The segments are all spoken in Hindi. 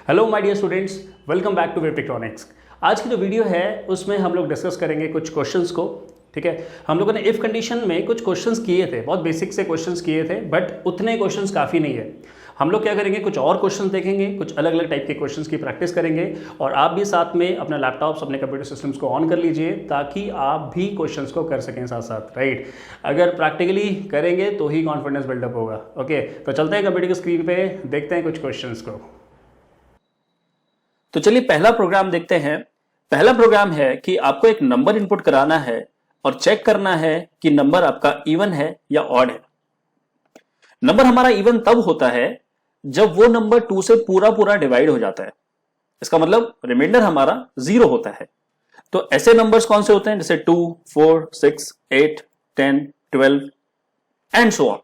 Hello my dear students, welcome back to Webtectronics. आज की जो वीडियो है उसमें हम लोग डिस्कस करेंगे कुछ क्वेश्चंस को। ठीक है, हम लोगों ने इफ कंडीशन में कुछ क्वेश्चंस किए थे, बहुत बेसिक से क्वेश्चंस किए थे, बट उतने क्वेश्चंस काफ़ी नहीं है। हम लोग क्या करेंगे, कुछ और क्वेश्चंस देखेंगे, कुछ अलग अलग टाइप के क्वेश्चंस की प्रैक्टिस करेंगे। और आप भी साथ में अपना लैपटॉप्स, अपने कंप्यूटर सिस्टम्स को ऑन कर लीजिए ताकि आप भी क्वेश्चंस को कर सकें साथ साथ, राइट। अगर प्रैक्टिकली करेंगे तो ही कॉन्फिडेंस बिल्डअप होगा। ओके, तो चलते हैं कंप्यूटर की स्क्रीन पे, देखते हैं कुछ क्वेश्चंस को। तो चलिए पहला प्रोग्राम देखते हैं। पहला प्रोग्राम है कि आपको एक नंबर इनपुट कराना है और चेक करना है कि नंबर आपका इवन है या ऑड है। नंबर हमारा इवन तब होता है जब वो नंबर 2 से पूरा पूरा डिवाइड हो जाता है। इसका मतलब रिमाइंडर हमारा 0 होता है। तो ऐसे नंबर्स कौन से होते हैं, जैसे 2, 4, 6, 8, 10, 12 एंड सो ऑन।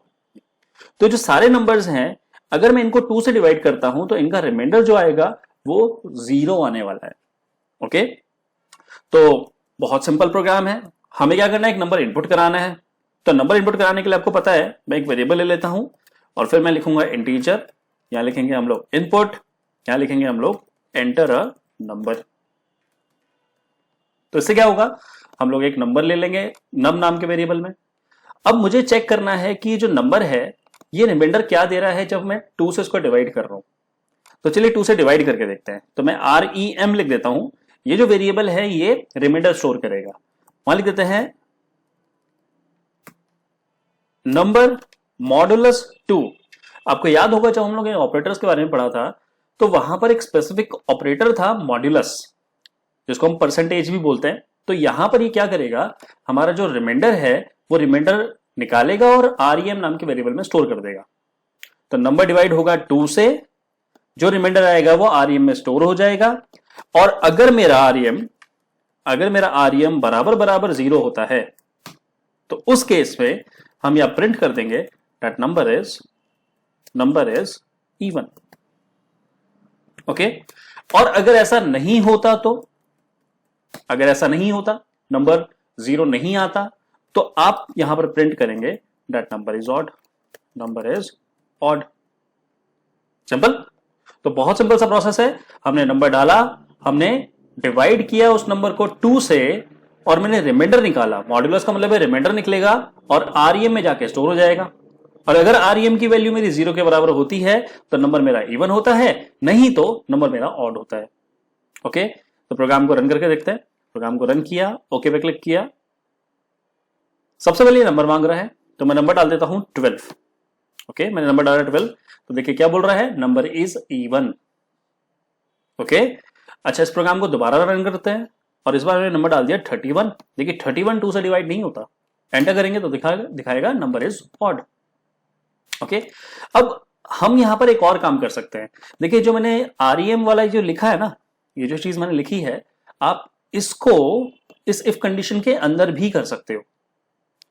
तो जो सारे नंबर्स हैं, अगर मैं इनको 2 से डिवाइड करता हूं तो इनका रिमाइंडर जो आएगा वो 0 आने वाला है। ओके, तो बहुत सिंपल प्रोग्राम है। हमें क्या करना है, एक नंबर इनपुट कराना है। तो नंबर इनपुट कराने के लिए आपको पता है, मैं एक वेरिएबल ले लेता हूं और फिर मैं लिखूंगा इंटीजर। यहां लिखेंगे हम लोग इनपुट, यहां लिखेंगे हम लोग एंटर अ नंबर। तो इससे क्या होगा, हम लोग एक नंबर ले लेंगे नम नाम के वेरिएबल में। अब मुझे चेक करना है कि जो नंबर है ये रिमाइंडर क्या दे रहा है जब मैं 2 से इसको डिवाइड कर रहा हूं। तो चलिए 2 से डिवाइड करके देखते हैं। तो मैं REM लिख देता हूं। ये जो वेरिएबल है ये रिमाइंडर स्टोर करेगा। वहां लिख देते हैं नंबर मॉडुलस 2। आपको याद होगा जब हम लोग ऑपरेटर्स के बारे में पढ़ा था तो वहां पर एक स्पेसिफिक ऑपरेटर था मॉड्यूलस, जिसको हम परसेंटेज भी बोलते हैं। तो यहां पर ये क्या करेगा, हमारा जो रिमाइंडर है वो रिमाइंडर निकालेगा और REM नाम के वेरिएबल में स्टोर कर देगा। तो नंबर डिवाइड होगा 2 से, जो रिमाइंडर आएगा वो REM में स्टोर हो जाएगा। और अगर मेरा REM बराबर बराबर 0 होता है तो उस केस में हम यहां प्रिंट कर देंगे that number is even. Okay, और अगर ऐसा नहीं होता नंबर 0 नहीं आता, तो आप यहां पर प्रिंट करेंगे that number is odd. Simple. तो बहुत सिंपल सा प्रोसेस है। हमने नंबर डाला, हमने डिवाइड किया उस नंबर को 2 से और मैंने रिमाइंडर निकाला। मॉड्यूलस का मतलब है रिमाइंडर निकलेगा और REM में जाके स्टोर हो जाएगा। और अगर REM की वैल्यू मेरी 0 के बराबर होती है तो नंबर मेरा इवन होता है, नहीं तो नंबर मेरा ऑड होता है। ओके, तो प्रोग्राम को रन करके देखते हैं। प्रोग्राम को रन किया, ओके पे क्लिक किया। सबसे पहले नंबर मांग रहा है तो मैं नंबर डाल देता हूं 12। ओके, मैंने नंबर डाला 12। तो देखिए क्या बोल रहा है, नंबर इज इवन। ओके, अच्छा इस प्रोग्राम को दोबारा रन करते हैं और इस बार मैंने नंबर डाल दिया 31। देखिए 31 2 से डिवाइड नहीं होता। एंटर करेंगे तो दिखाएगा नंबर इज ऑड। ओके, अब हम यहां पर एक और काम कर सकते हैं। देखिए जो मैंने REM वाला जो लिखा है ना, ये जो चीज मैंने लिखी है, आप इसको इस इफ कंडीशन के अंदर भी कर सकते हो।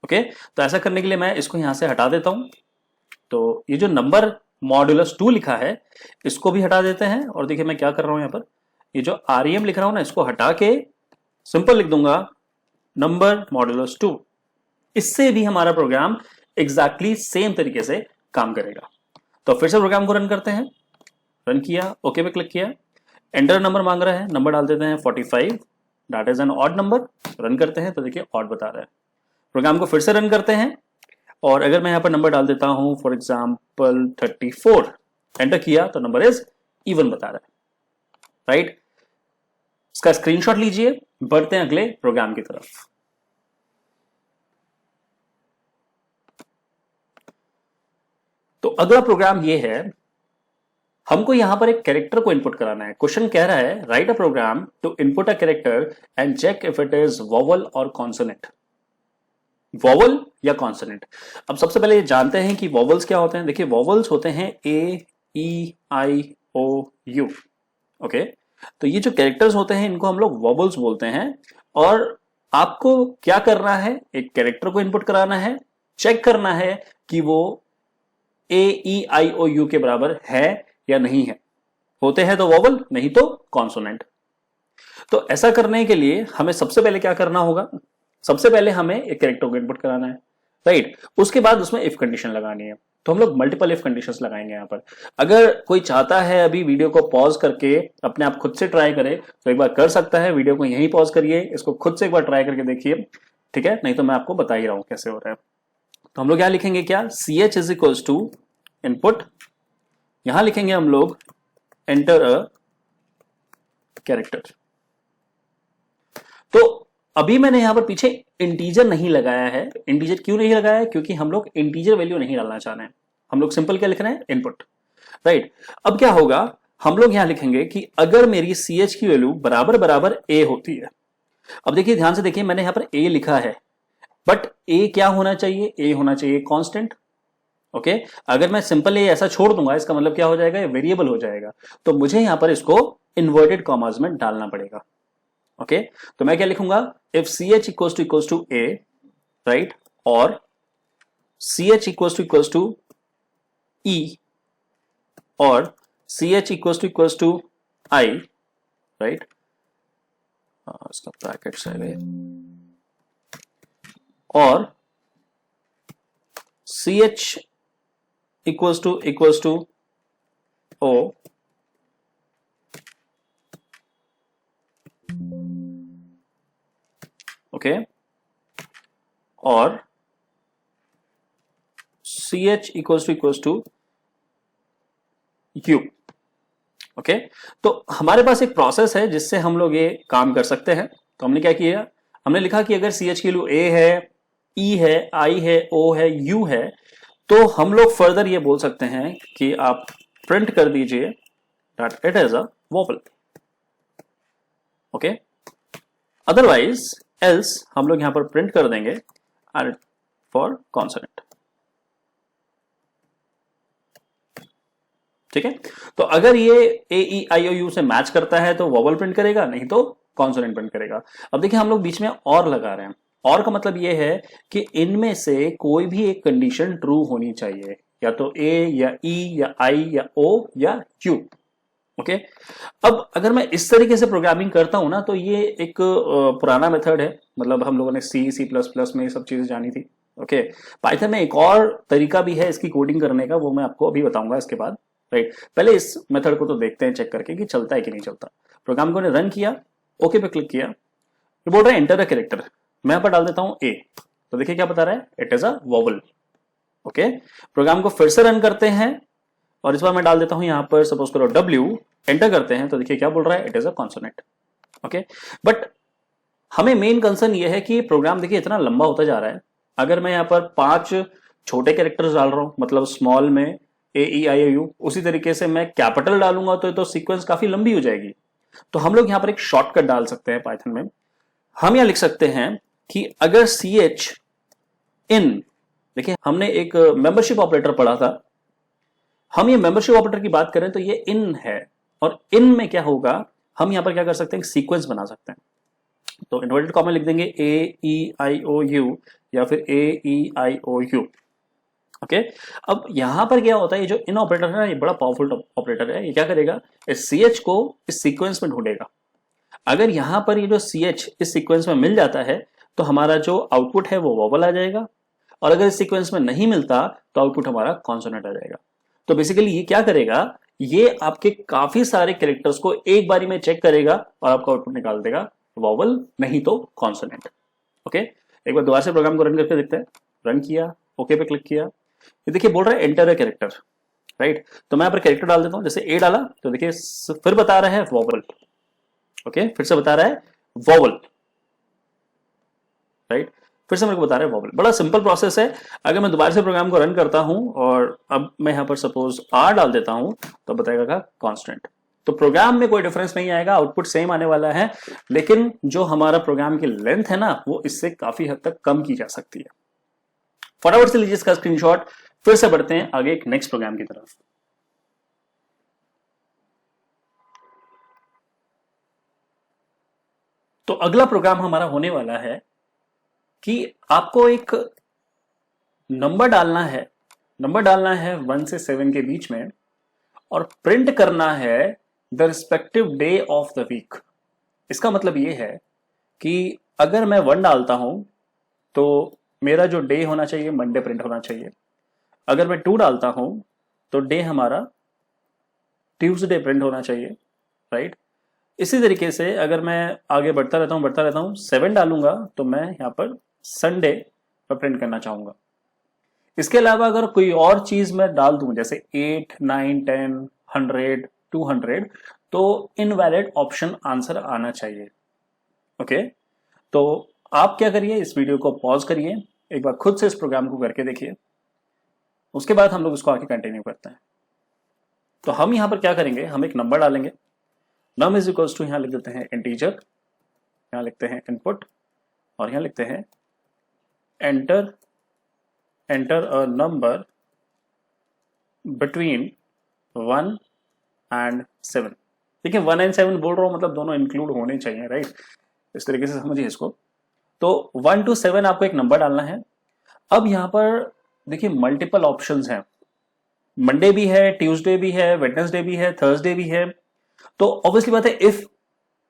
ओके, तो ऐसा करने के लिए मैं इसको यहां से हटा देता हूं। तो ये जो नंबर मॉड्यूलस 2 लिखा है इसको भी हटा देते हैं। और देखिए मैं क्या कर रहा हूं, यहां पर ये जो REM लिख रहा हूं ना, इसको हटा के सिंपल लिख दूंगा नंबर मॉड्यूलस 2। इससे भी हमारा प्रोग्राम एग्जैक्टली सेम तरीके से काम करेगा। तो फिर से प्रोग्राम को रन करते हैं। रन किया, ओके पे क्लिक किया, एंटर नंबर मांग रहा है, नंबर डाल देते हैं 45। That is an odd number. Run करते हैं तो देखिए ऑड बता रहा है। प्रोग्राम को फिर से रन करते हैं और अगर मैं यहां पर नंबर डाल देता हूं फॉर एग्जाम्पल 34, एंटर किया तो नंबर इज इवन बता रहा है, राइट। इसका स्क्रीनशॉट लीजिए, बढ़ते हैं अगले प्रोग्राम की तरफ। तो अगला प्रोग्राम ये है, हमको यहां पर एक कैरेक्टर को इनपुट कराना है। क्वेश्चन कह रहा है write a program to input a character and check if it is vowel और कॉन्सोनेंट। वोवल या कॉन्सोनेंट। अब सबसे पहले ये जानते हैं कि वोवल्स क्या होते हैं। देखिए वोवल्स होते हैं A, E, I, O, U। Okay, तो ये जो कैरेक्टर्स होते हैं इनको हम लोग वोवल्स बोलते हैं। और आपको क्या करना है, एक कैरेक्टर को इनपुट कराना है, चेक करना है कि वो A, E, I, O, U के बराबर है या नहीं है। होते हैं तो वोवल, नहीं तो कॉन्सोनेंट। तो ऐसा करने के लिए हमें सबसे पहले क्या करना होगा, सबसे पहले हमें एक कैरेक्टर को इनपुट कराना है। राइट। उसके बाद उसमें इफ कंडीशन लगानी है, तो हम लोग मल्टीपल इफ कंडीशंस लगाएंगे यहाँ पर। अगर कोई चाहता है अभी वीडियो को पॉज करके अपने आप खुद से ट्राई करे तो एक बार कर सकता है, वीडियो को यहीं पॉज करिए, इसको खुद से एक बार ट्राई करके देखिए, ठीक है, नहीं तो मैं आपको बता ही रहा हूं कैसे हो रहा है। तो हम लोग यहां लिखेंगे क्या, C H is equals to input, यहां लिखेंगे हम लोग एंटर अ कैरेक्टर। तो अभी मैंने यहां पर पीछे इंटीजर नहीं लगाया है। इंटीजर क्यों नहीं लगाया है, क्योंकि हम लोग इंटीजर वैल्यू नहीं डालना चाह रहे हैं, हम लोग सिंपल क्या लिख रहे हैं, इनपुट, राइट। अब क्या होगा, हम लोग यहां लिखेंगे कि अगर मेरी सी एच की वैल्यू बराबर बराबर ए होती है। अब देखिए ध्यान से देखिए, मैंने यहां पर ए लिखा है, बट ए क्या होना चाहिए, ए होना चाहिए कांस्टेंट। ओके, अगर मैं सिंपल ए ऐसा छोड़ दूंगा इसका मतलब क्या हो जाएगा, ये वेरिएबल हो जाएगा, तो मुझे यहां पर इसको इन्वर्टेड कॉमास में डालना पड़ेगा। ओके, तो मैं क्या लिखूंगा, if C H equals to A, right, और C H equals to E, और C H equals to I, right, इसका ब्रैकेट्स है, और C H equals to O, okay, और C H equals to U. Okay, तो हमारे पास एक प्रोसेस है जिससे हम लोग ये काम कर सकते हैं। तो हमने क्या किया, हमने लिखा कि अगर सी एच की वैल्यू ए है, ई है, आई है, ओ है, यू है, तो हम लोग फर्दर ये बोल सकते हैं कि आप प्रिंट कर दीजिए that it is a vowel. Okay, otherwise else हम लोग यहां पर प्रिंट कर देंगे आर फॉर कॉन्सोनेंट। ठीक है, तो अगर ये ए ई आई ओ यू से मैच करता है तो वोवेल प्रिंट करेगा, नहीं तो कॉन्सोनेंट प्रिंट करेगा। अब देखिए हम लोग बीच में और लगा रहे हैं, और का मतलब ये है कि इनमें से कोई भी एक कंडीशन ट्रू होनी चाहिए, या तो ए या ई या आई या ओ या यू। ओके, अब अगर मैं इस तरीके से प्रोग्रामिंग करता हूं ना, तो ये एक पुराना मेथड है, मतलब हम लोगों ने सी प्लस प्लस में ये सब चीजें जानी थी। ओके, पाइथन में एक और तरीका भी है इसकी कोडिंग करने का, वो मैं आपको अभी बताऊंगा इसके बाद, राइट। पहले इस मेथड को तो देखते हैं, चेक करके कि चलता है कि नहीं चलता। प्रोग्राम को रन किया, ओके पे क्लिक किया, तो बोल रहा है एंटर अ कैरेक्टर, मैं यहाँ पर डाल देता हूं ए, तो देखिए क्या बता रहा है, it is a vowel. Okay, program को फिर से रन करते हैं, और इस बार मैं डाल देता हूं यहां पर सपोज करो डब्ल्यू, एंटर करते हैं, तो देखिए क्या बोल रहा है, it is a consonant. Okay, but हमें मेन कंसर्न ये है कि प्रोग्राम देखिए इतना लंबा होता जा रहा है। अगर मैं यहाँ पर 5 छोटे कैरेक्टर्स डाल रहा हूं, मतलब स्मॉल में ए ई आई ओ यू, उसी तरीके से मैं कैपिटल डालूंगा तो सीक्वेंस काफी लंबी हो जाएगी। तो हम लोग यहां पर एक शॉर्टकट डाल सकते हैं पाइथन में। हम यहां लिख सकते हैं कि अगर सी एच इन, देखिए हमने एक मेंबरशिप ऑपरेटर पढ़ा था, हम ये मेंबरशिप ऑपरेटर की बात करें तो ये इन है, और इन में क्या होगा, हम यहां पर क्या कर सकते हैं, सीक्वेंस बना सकते हैं। तो इन्वर्टेड कॉमा लिख देंगे ए ई आई ओ यू, या फिर ए ई आई ओ यू। ओके, अब यहां पर क्या होता है, ये जो इन ऑपरेटर है ना, ये बड़ा पावरफुल ऑपरेटर है। ये क्या करेगा, इस सी एच को इस सीक्वेंस में ढूंढेगा। अगर यहां पर ये जो सी एच इस सीक्वेंस में मिल जाता है तो हमारा जो आउटपुट है वो वोवेल आ जाएगा, और अगर इस सीक्वेंस में नहीं मिलता तो आउटपुट हमारा कॉन्सोनेंट आ जाएगा। तो बेसिकली ये क्या करेगा, ये आपके काफी सारे कैरेक्टर्स को एक बारी में चेक करेगा और आपका आउटपुट निकाल देगा, वोवेल नहीं तो कॉन्सोनेंट। ओके, एक बार दोबारा से प्रोग्राम को रन करके देखते हैं। रन किया, ओके पे क्लिक किया, ये देखिए बोल रहा है एंटर अ कैरेक्टर, राइट। तो मैं यहाँ पर कैरेक्टर डाल देता हूं, जैसे ए डाला तो देखिए फिर बता रहा है वोवेल। ओके, फिर से बता रहा है वोवेल, राइट, फिर से मेरे को बता रहा है वोवेल। बड़ा सिंपल प्रोसेस है। अगर मैं दोबारा से प्रोग्राम को रन करता हूं और अब मैं यहां पर सपोज आर डाल देता हूं, तो बताएगा कांस्टेंट। तो प्रोग्राम में कोई डिफरेंस नहीं आएगा, आउटपुट सेम आने वाला है, लेकिन जो हमारा प्रोग्राम की लेंथ है ना, वो इससे काफी हद तक कम की जा सकती है। फटाफट से लीजिए इसका स्क्रीनशॉट, फिर से बढ़ते हैं आगे एक नेक्स्ट प्रोग्राम की तरफ। तो अगला प्रोग्राम हमारा होने वाला है कि आपको एक नंबर डालना है, नंबर डालना है 1 से 7 के बीच में, और प्रिंट करना है the respective day of the week. इसका मतलब ये है कि अगर मैं 1 डालता हूं तो मेरा जो डे होना चाहिए मंडे प्रिंट होना चाहिए। अगर मैं 2 डालता हूं तो डे हमारा ट्यूसडे प्रिंट होना चाहिए, राइट। इसी तरीके से अगर मैं आगे बढ़ता रहता हूं 7 डालूंगा तो मैं यहां पर संडे पर प्रिंट करना चाहूंगा। इसके अलावा अगर कोई और चीज मैं डाल दूं जैसे 8, 9, 10, 100, 200 तो इनवैलिड ऑप्शन आंसर आना चाहिए। ओके, तो आप क्या करिए, इस वीडियो को पॉज करिए, एक बार खुद से इस प्रोग्राम को करके देखिए, उसके बाद हम लोग इसको आगे कंटिन्यू करते हैं। तो हम यहां पर क्या करेंगे, हम एक नंबर डालेंगे, नम इज इक्वल्स टू, यहां लिख देते हैं इंटीजर, यहां लिखते हैं इनपुट, और यहां लिखते हैं enter a number between 1 and 7। देखिए 1 and 7 बोल रहा हूं मतलब दोनों इंक्लूड होने चाहिए, राइट। इस तरीके से समझिए इसको। तो 1 to 7 आपको एक नंबर डालना है। अब यहां पर देखिए मल्टीपल ऑप्शंस हैं, मंडे भी है, ट्यूसडे भी है, वेडनेसडे भी है, थर्सडे भी है। तो ऑब्वियसली बात है इफ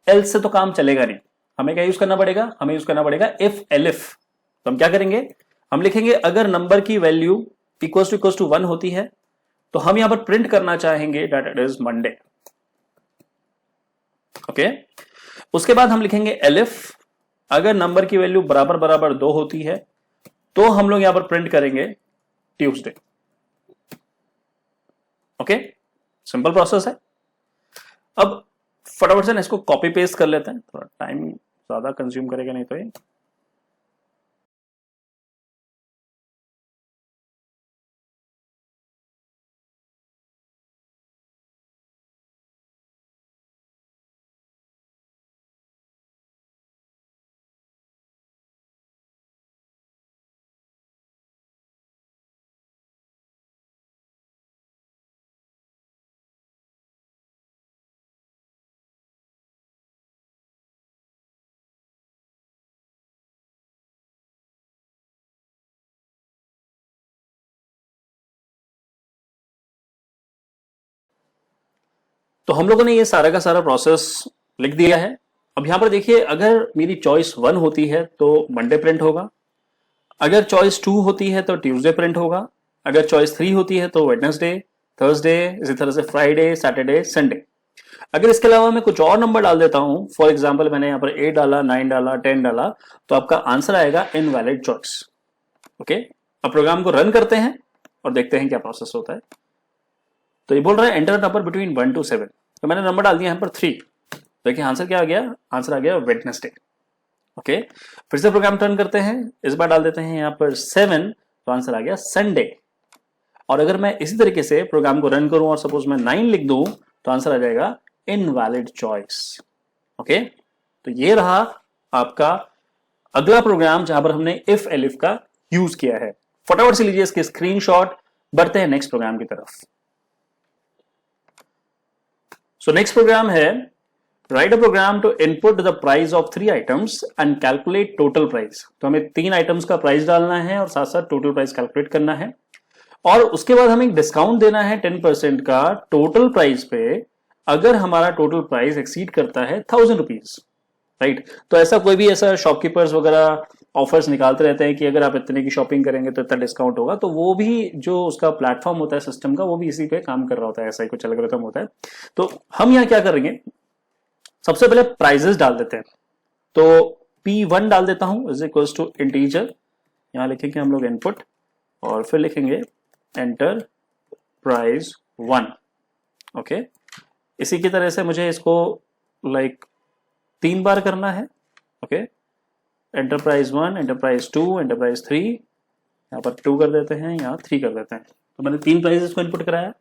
एल्स से तो काम चलेगा नहीं, हमें क्या यूज करना पड़ेगा, हमें यूज करना पड़ेगा इफ एलिफ। तो हम क्या करेंगे, हम लिखेंगे अगर नंबर की वैल्यू इक्वल टू 1 होती है तो हम यहां पर प्रिंट करना चाहेंगे that it is Monday. Okay, उसके बाद हम लिखेंगे एलिफ अगर नंबर की वैल्यू बराबर बराबर 2 होती है तो हम लोग यहां पर प्रिंट करेंगे ट्यूसडे। ओके, सिंपल प्रोसेस है। अब फटाफट से इसको कॉपी पेस्ट कर लेते हैं, थोड़ा टाइम ज्यादा कंज्यूम करेगा नहीं तो ये। तो हम लोगों ने ये सारा का सारा प्रोसेस लिख दिया है। अब यहां पर देखिए अगर मेरी चॉइस 1 होती है तो मंडे प्रिंट होगा, अगर चॉइस 2 होती है तो ट्यूसडे प्रिंट होगा, अगर चॉइस 3 होती है तो वेडनेसडे, थर्सडे, इसी तरह से फ्राइडे, सैटरडे, संडे। अगर इसके अलावा मैं कुछ और नंबर डाल देता हूं, फॉर एग्जाम्पल मैंने यहां पर 8 डाला, 9 डाला, 10 डाला, तो आपका आंसर आएगा इनवैलिड चॉइस। ओके, अब प्रोग्राम को रन करते हैं और देखते हैं क्या प्रोसेस होता है। तो ये बोल रहा है एंटर नंबर बिटवीन 1 to 7, तो मैंने नंबर डाल दिया यहाँ पर 3। देखिए आंसर क्या आ गया, आंसर आ गया वेडनेसडे। ओके, फिर से प्रोग्राम टर्न करते हैं, इस बार डाल देते हैं यहाँ पर 7, तो आंसर आ गया संडे। और अगर मैं इसी तरीके से प्रोग्राम को रन करूं और सपोज मैं 9 लिख दूं तो आंसर आ जाएगा इनवैलिड चॉइस। ओके, तो ये रहा आपका अगला प्रोग्राम जहां पर हमने इफ एलिफ का यूज किया है। फटाफट से लीजिए इसके स्क्रीनशॉट, बढ़ते हैं नेक्स्ट प्रोग्राम की तरफ। सो नेक्स्ट प्रोग्राम है write a program to input the price of 3 items and calculate total price. तो हमें 3 आइटम्स का प्राइस डालना है और साथ साथ टोटल प्राइस कैलकुलेट करना है, और उसके बाद हमें डिस्काउंट देना है 10% का टोटल प्राइस पे अगर हमारा टोटल प्राइस एक्सीड करता है 1000 रुपीज, राइट। तो ऐसा कोई भी ऐसा शॉपकीपर्स वगैरह ऑफर्स निकालते रहते हैं कि अगर आप इतने की शॉपिंग करेंगे तो इतना डिस्काउंट होगा, तो वो भी जो उसका प्लेटफॉर्म होता है सिस्टम का, वो भी इसी पे काम कर रहा होता है, ऐसा ही कुछ एल्गोरिथम होता है। तो हम यहाँ क्या करेंगे, सबसे पहले प्राइजेस डाल देते हैं। तो P1 डाल देता हूं इज इक्वल्स टू इंटीजर, यहां लिखेंगे हम लोग इनपुट और फिर लिखेंगे एंटर प्राइस 1। ओके, इसी की तरह से मुझे इसको लाइक 3 बार करना है। ओके, एंटरप्राइज 1, एंटरप्राइज 2, एंटरप्राइज 3, यहाँ पर 2 कर देते हैं, यहाँ 3 कर देते हैं। तो मैंने 3 प्राइजेस को इनपुट कराया।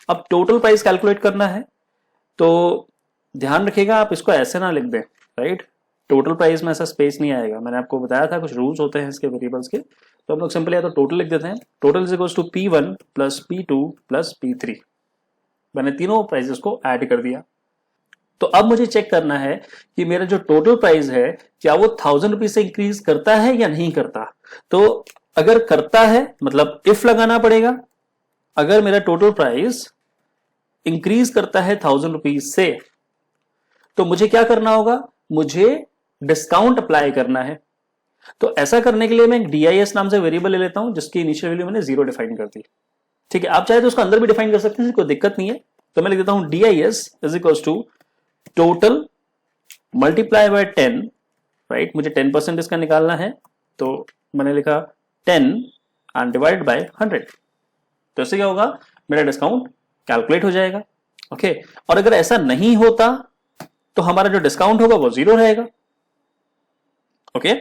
अब टोटल प्राइस कैलकुलेट करना है, तो ध्यान रखिएगा आप इसको ऐसे ना लिख दें, राइट। टोटल प्राइस में ऐसा स्पेस नहीं आएगा, मैंने आपको बताया था कुछ रूल्स होते हैं इसके वेरिएबल्स के। तो हम लोग सिंपल या तो टोटल लिख देते हैं, total is equals to P1 plus P2 plus P3। मैंने तीनों प्राइसेस को ऐड कर दिया। तो अब मुझे चेक करना है कि मेरा जो टोटल प्राइस है क्या वो 1000 रुपीज से इंक्रीज करता है या नहीं करता। तो अगर करता है मतलब इफ लगाना पड़ेगा, अगर मेरा टोटल प्राइस इंक्रीज करता है 1000 रुपीज से तो मुझे क्या करना होगा, मुझे डिस्काउंट अप्लाई करना है। तो ऐसा करने के लिए मैं DIS नाम से वेरिएबल ले लेता हूं जिसकी इनिशियल वैल्यू मैंने 0 डिफाइन कर दी। ठीक है, आप चाहे तो उसको अंदर भी डिफाइन कर सकते हैं, कोई दिक्कत नहीं है। तो मैं लिख देता हूं DIS is equal to total multiply by 10, right, मुझे 10% इसका निकालना है, तो मैंने लिखा 10 एंड डिवाइड बाय 100। तो इससे क्या होगा, मेरा डिस्काउंट कैलकुलेट हो जाएगा। ओके, और अगर ऐसा नहीं होता तो हमारा जो डिस्काउंट होगा वो 0 रहेगा। ओके,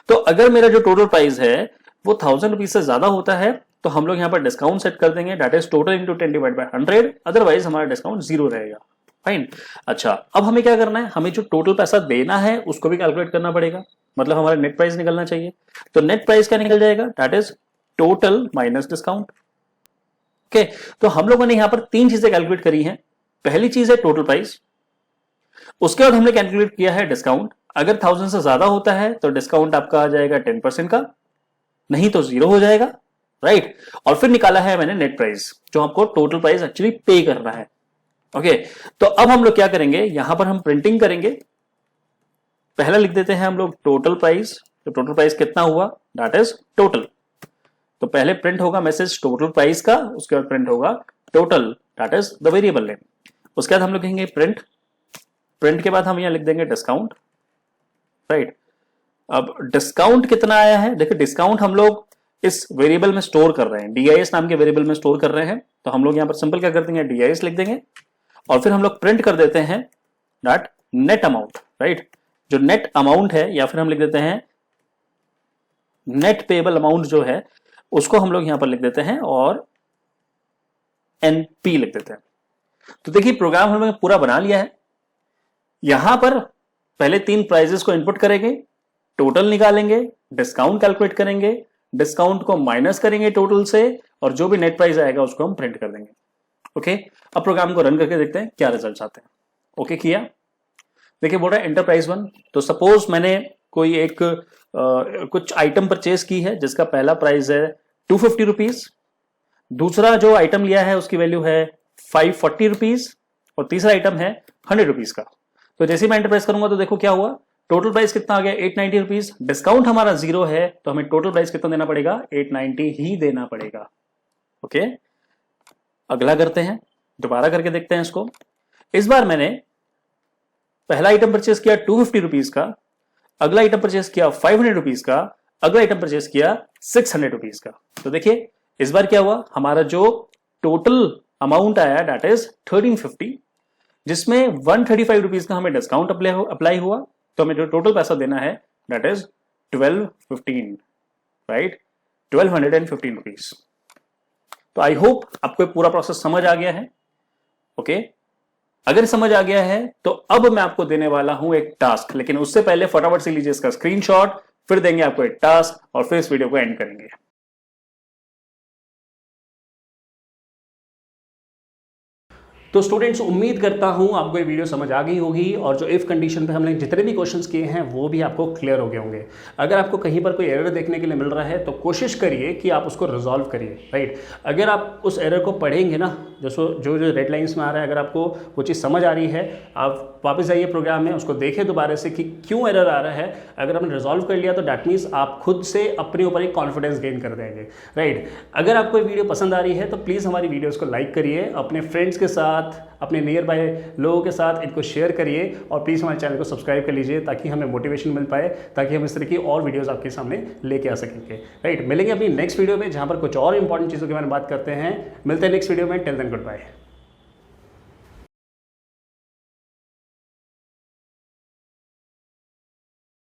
तो अगर मेरा जो टोटल प्राइस है वो 1000 रुपीज से ज्यादा होता है तो हम लोग यहां पर डिस्काउंट सेट कर देंगे, that is total into 10 divide by 100, otherwise हमारा डिस्काउंट 0 रहेगा। फाइन। अच्छा, अब हमें क्या करना है, हमें जो टोटल पैसा देना है उसको भी कैलकुलेट करना पड़ेगा, मतलब हमारा नेट प्राइस निकलना चाहिए। तो नेट प्राइस क्या निकल जाएगा, that is total minus discount. Okay, तो हम लोगों ने यहां पर 3 चीजें कैलकुलेट करी हैं। पहली चीज है टोटल प्राइस, उसके बाद हमने कैलकुलेट किया है डिस्काउंट। अगर 1000 से ज्यादा होता है तो डिस्काउंट आपका आ जाएगा 10% का, नहीं तो 0 हो जाएगा, राइट। और फिर निकाला है मैंने नेट प्राइस, जो आपको टोटल प्राइस एक्चुअली पे करना है। ओके, तो अब हम लोग क्या करेंगे, यहां पर हम प्रिंटिंग करेंगे। पहला लिख देते हैं हम लोग टोटल प्राइस, तो टोटल प्राइस कितना हुआ, दैट इज टोटल। तो पहले प्रिंट होगा मैसेज टोटल प्राइस का, उसके बाद प्रिंट होगा total, that is the variable name. उसके बाद हम लोग कहेंगे प्रिंट, प्रिंट के बाद हम यहां लिख देंगे डिस्काउंट, राइट। अब डिस्काउंट कितना आया है, देखिए डिस्काउंट हम लोग इस वेरिएबल में स्टोर कर रहे हैं, DIS नाम के वेरिएबल में स्टोर कर रहे हैं। तो हम लोग यहां पर सिंपल क्या कर देंगे, DIS लिख देंगे और फिर हम लोग प्रिंट कर देते हैं दैट नेट अमाउंट, राइट। जो नेट अमाउंट है, या फिर हम लिख देते हैं नेट पेएबल अमाउंट जो है, उसको हम लोग यहां पर लिख देते हैं और NP लिख देते हैं। तो देखिए प्रोग्राम हम लोग पूरा बना लिया है। यहां पर पहले 3 प्राइजेस को इनपुट करेंगे, टोटल निकालेंगे, डिस्काउंट कैलकुलेट करेंगे, डिस्काउंट को माइनस करेंगे टोटल से, और जो भी नेट प्राइस आएगा उसको हम प्रिंट कर देंगे। ओके, अब प्रोग्राम को रन करके देखते हैं क्या रिजल्ट आते हैं। ओके किया, देखिए बोल रहा है एंटरप्राइज 1। तो सपोज मैंने कोई एक कुछ आइटम परचेज की है जिसका पहला प्राइस है 250 रुपीज, दूसरा जो आइटम लिया है उसकी वैल्यू है 540 रुपीज, और तीसरा आइटम है 100 रुपीज का। तो जैसे मैं एंटरप्राइज करूंगा तो देखो क्या हुआ, टोटल प्राइस कितना आ गया 890 रुपीज, डिस्काउंट हमारा 0 है तो हमें टोटल प्राइस कितना देना पड़ेगा, 890 ही देना पड़ेगा। ओके, अगला करते हैं, दोबारा करके देखते हैं इसको। इस बार मैंने पहला आइटम परचेस किया 250 रुपीज का, अगला आइटम परचेस किया 500 रुपीज का, अगला आइटम परचेस किया 600 रुपीज का। तो देखिए इस बार क्या हुआ, हमारा जो टोटल अमाउंट आया दैट इज 1350, जिसमें 135 रुपीज का हमें डिस्काउंट अप्लाई हुआ, तो हमें जो टोटल पैसा देना है दैट इज 1215, राइट, 1215 रुपीज। तो आई होप आपको पूरा प्रोसेस समझ आ गया है। ओके, अगर समझ आ गया है तो अब मैं आपको देने वाला हूं एक टास्क, लेकिन उससे पहले फटाफट से लीजिए इसका स्क्रीनशॉट, फिर देंगे आपको एक टास्क और फिर इस वीडियो को एंड करेंगे। तो स्टूडेंट्स, उम्मीद करता हूं आपको ये वीडियो समझ आ गई होगी, और जो इफ कंडीशन पे हमने जितने भी क्वेश्चंस किए हैं वो भी आपको क्लियर हो गए होंगे। अगर आपको कहीं पर कोई एरर देखने के लिए मिल रहा है तो कोशिश करिए कि आप उसको रिजॉल्व करिए, राइट। अगर आप उस एरर को पढ़ेंगे ना, जो रेड लाइन्स में आ रहा है, अगर आपको वो चीज़ समझ आ रही है, आप वापस जाइए प्रोग्राम में, उसको देखें दोबारा से कि क्यों एरर आ रहा है। अगर आपने रिजॉल्व कर लिया तो डैट मीन्स आप खुद से अपने ऊपर एक कॉन्फिडेंस गेन कर देंगे, राइट। अगर आपको वीडियो पसंद आ रही है तो प्लीज़ हमारी वीडियोज़ को लाइक करिए, अपने फ्रेंड्स के साथ, अपने नियर बाय लोगों के साथ इनको शेयर करिए, और प्लीज़ हमारे चैनल को सब्सक्राइब कर लीजिए ताकि हमें मोटिवेशन मिल पाए, ताकि हम इस तरह की और वीडियोस आपके सामने लेके आ सकेंगे, राइट। मिलेंगे अपनी नेक्स्ट वीडियो में जहां पर कुछ और इंपॉर्टेंट चीज़ों के बारे में बात करते हैं। मिलते हैं नेक्स्ट वीडियो में, टिल देन गुड बाय।